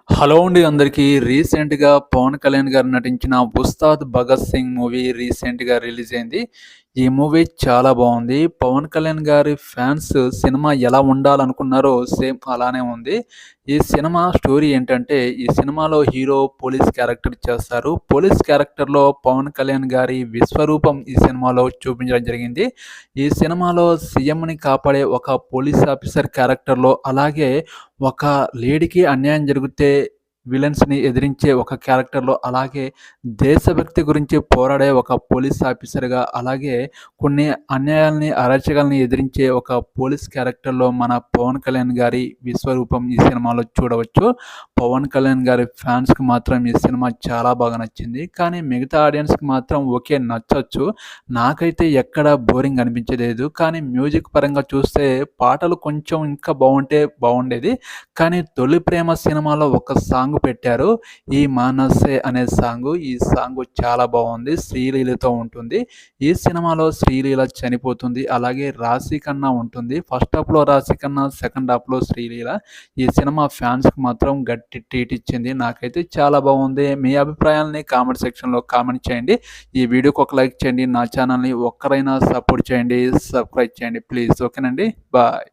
Hello అండి అందరికీ. రీసెంట్‌గా 'పవన్ కళ్యాణ్' గారు నటించిన 'ఉస్తాద్ భగత్ సింగ్' మూవీ రీసెంట్‌గా రిలీజ్ అయింది. ఈ మూవీ చాలా బావుంది. 'పవన్ కళ్యాణ్' గారి ఫ్యాన్స్ సినిమా ఎలా ఉండాలనుకున్నారో సేమ్ అలానే ఉంది. ఈ సినిమా స్టోరీ ఏంటంటే, ఈ సినిమాలో హీరో పోలీస్ క్యారెక్టర్ చేస్తారు. పోలీస్ క్యారెక్టర్‌లో 'పవన్ కళ్యాణ్' గారి విశ్వరూపం ఈ సినిమాలో చూపించడం జరిగింది. ఈ సినిమాలో సీఎంని కాపాడే ఒక పోలీస్ ఆఫీసర్ క్యారెక్టర్‌లో, అలాగే ఒక లేడీకి అన్యాయం జరిగితే విలన్స్‌ని ఎదిరించే ఒక క్యారెక్టర్‌లో, అలాగే దేశభక్తి గురించి పోరాడే ఒక పోలీస్ ఆఫీసర్‌గా, అలాగే కొన్ని అన్యాయాల్ని, అరాచకాల్ని ఎదిరించే ఒక పోలీస్ క్యారెక్టర్‌లో మన పవన్ కళ్యాణ్ గారి విశ్వరూపం ఈ సినిమాలో చూడవచ్చు. పవన్ కళ్యాణ్ గారి ఫ్యాన్స్‌కి మాత్రం ఈ సినిమా చాలా బాగా నచ్చింది. కానీ మిగతా ఆడియన్స్‌కి మాత్రం ఓకే నచ్చొచ్చు. నాకైతే ఎక్కడ బోరింగ్ అనిపించలేదు. కానీ మ్యూజిక్ పరంగా చూస్తే పాటలు కొంచెం ఇంకా బావుంటే బావుండేది. కానీ 'తొలి ప్రేమ' సినిమాలో ఒక సాంగ్ పెట్టారు. 'ఈ మానసే' అనే సాంగు. ఈ సాంగు చాలా బావుంది. శ్రీలీలతో ఉంటుంది. ఈ సినిమాలో శ్రీలీల చనిపోతుంది. అలాగే రాశిఖన్నా ఉంటుంది. ఫస్ట్ హాఫ్‌లో రాశిఖన్నా, సెకండ్ హాఫ్‌లో శ్రీలీల. ఈ సినిమా ఫ్యాన్స్‌కి మాత్రం గట్టి ట్రీట్ ఇచ్చింది. నాకైతే చాలా బావుంది. మీ అభిప్రాయాల్ని కామెంట్ సెక్షన్‌లో కామెంట్ చేయండి. ఈ వీడియోకి ఒక లైక్ చేయండి. నా ఛానల్‌ని ఒక్కరైనా సపోర్ట్ చేయండి. సబ్స్క్రైబ్ చేయండి ప్లీజ్. ఓకేనండి. బాయ్.